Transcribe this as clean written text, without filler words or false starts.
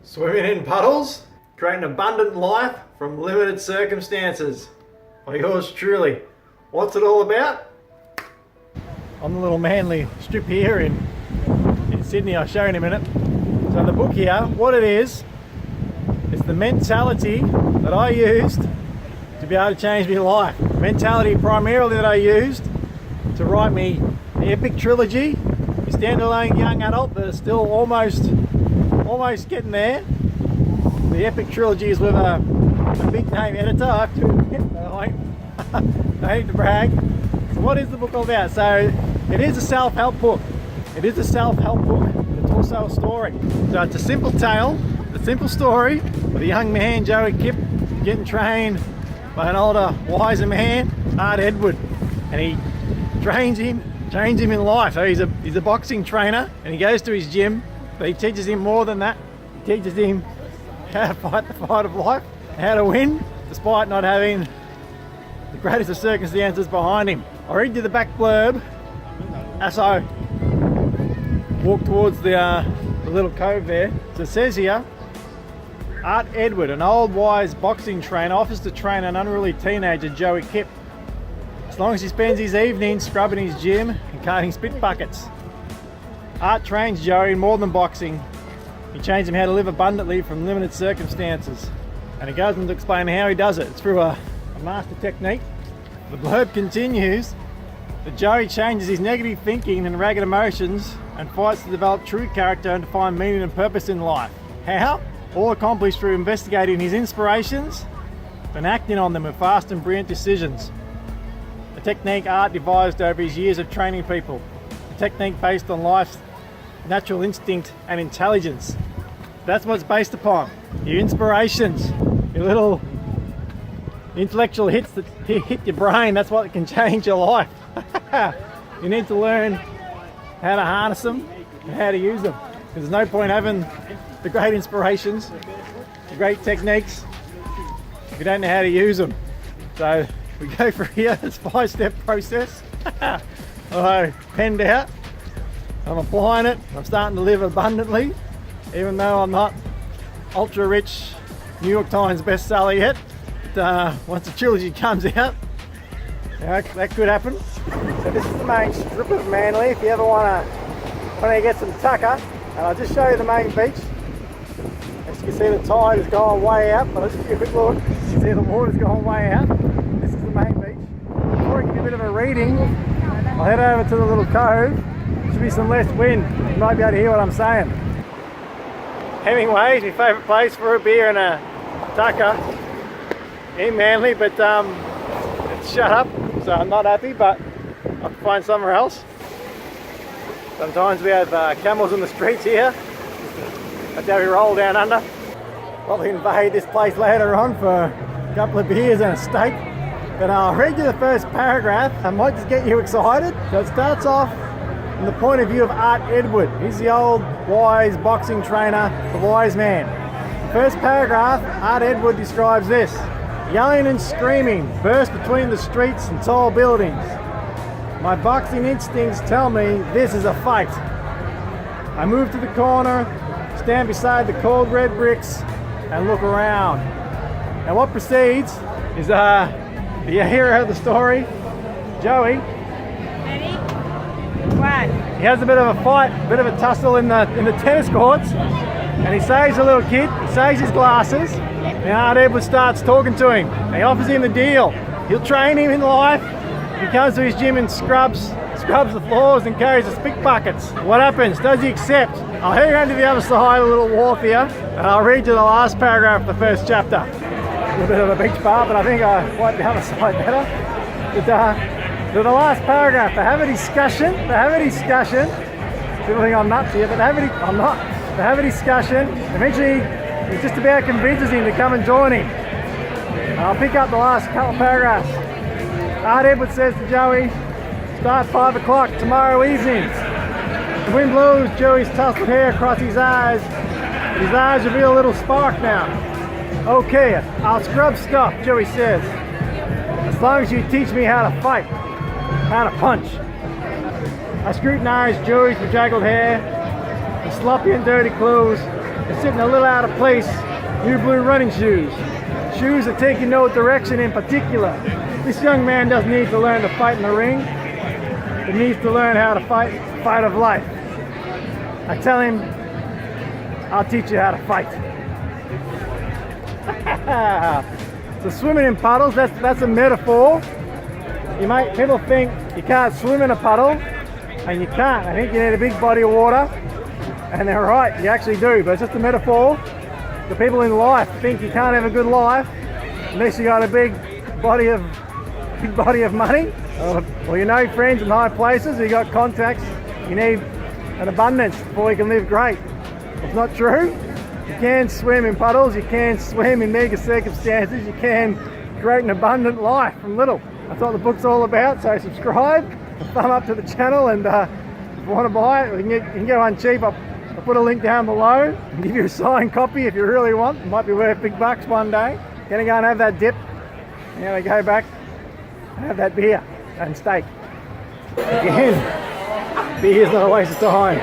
Swimming in puddles, create an abundant life from limited circumstances. By yours truly. What's it all about? On the little Manly strip here in Sydney, I'll show you in a minute. So the book here, what it is the mentality that I used to be able to change my life. The mentality primarily that I used to write me the epic trilogy, the standalone young adult that is still almost getting there. The epic trilogy is with a big name editor. I have to admit, I need to brag. So what is the book all about? So it is a self-help book. It is a self-help book, but it's also a story. So it's a simple tale, a simple story of a young man, Joey Kipp, getting trained by an older, wiser man, Art Edward, and he trains him in life. So he's a boxing trainer, and he goes to his gym, but he teaches him more than that. He teaches him how to fight the fight of life, how to win, despite not having the greatest of circumstances behind him. I'll read you the back blurb as I walk towards the little cove there. So it says here, Art Edward, an old wise boxing trainer, offers to train an unruly teenager, Joey Kipp, as long as he spends his evenings scrubbing his gym and carting spit buckets. Art trains Joey in more than boxing. He trains him how to live abundantly from limited circumstances. And he goes on to explain how he does it. It's through a master technique. The blurb continues that Joey changes his negative thinking and ragged emotions and fights to develop true character and to find meaning and purpose in life. How? All accomplished through investigating his inspirations and acting on them with fast and brilliant decisions. A technique Art devised over his years of training people. A technique based on life's natural instinct and intelligence. That's what it's based upon. Your inspirations, your little intellectual hits that hit your brain, that's what can change your life. You need to learn how to harness them and how to use them. There's no point having the great inspirations, the great techniques, if you don't know how to use them. So we go for here, it's a 5-step process. I penned out, I'm applying it, I'm starting to live abundantly, even though I'm not ultra rich New York Times bestseller yet. But, once the trilogy comes out, that could happen. So this is the main strip of Manly. If you ever want to get some tucker, and I'll just show you the main beach. As you can see, the tide has gone way out, but let's give you a quick look. You can see the water's gone way out. This is the main beach. Before I give you a bit of a reading, I'll head over to the little cove. There should be some less wind. You might be able to hear what I'm saying. Hemingway's my favourite place for a beer and a tucker in Manly, but it's shut up, so I'm not happy, but I'll find somewhere else. Sometimes we have camels in the streets here. That's how we roll down under. Probably invade this place later on for a couple of beers and a steak. But I'll read you the first paragraph. I might just get you excited. So it starts off from the point of view of Art Edward. He's the old wise boxing trainer, the wise man. The first paragraph, Art Edward describes this. Yelling and screaming burst between the streets and tall buildings. My boxing instincts tell me this is a fight. I move to the corner, stand beside the cold red bricks, and look around. And what precedes is the hero of the story, Joey. Ready? One. He has a bit of a fight, a bit of a tussle in the tennis courts, and he saves the little kid, he saves his glasses, and Art Edward starts talking to him. And he offers him the deal. He'll train him in life. He comes to his gym and scrubs the floors and carries the spit buckets. What happens? Does he accept? I'll head around to the other side, a little wharf here, and I'll read you the last paragraph of the first chapter. A little bit of a beach bar, but I think I like the other side better. But the last paragraph, they have a discussion. People think I'm nuts here, but I'm not. They have a discussion. Eventually, he just about convinces him to come and join him. And I'll pick up the last couple of paragraphs. Art Edward says to Joey, start 5 o'clock tomorrow evening. The wind blows Joey's tousled hair across his eyes. His eyes reveal a little spark now. Okay, I'll scrub stuff, Joey says. As long as you teach me how to fight, how to punch. I scrutinize Joey's bedraggled hair, the sloppy and dirty clothes, is sitting a little out of place. New blue running shoes. Shoes that take you no direction in particular. This young man doesn't need to learn to fight in the ring. He needs to learn how to fight the fight of life. I tell him, I'll teach you how to fight. So swimming in puddles, that's a metaphor. People think you can't swim in a puddle, and you can't. I think you need a big body of water, and they're right, you actually do, but it's just a metaphor. The people in life think you can't have a good life unless you got a big body of money, or you know friends in high places, you got contacts, you need an abundance before you can live great. It's not true. You can swim in puddles, you can swim in mega circumstances, you can create an abundant life from little. That's what the book's all about, so subscribe, thumb up to the channel, and if you want to buy it, you can get one cheap. I'll put a link down below and give you a signed copy if you really want. It might be worth big bucks one day. Gonna go and have that dip, and then go back and have that beer and steak. Again, beer's not a waste of time.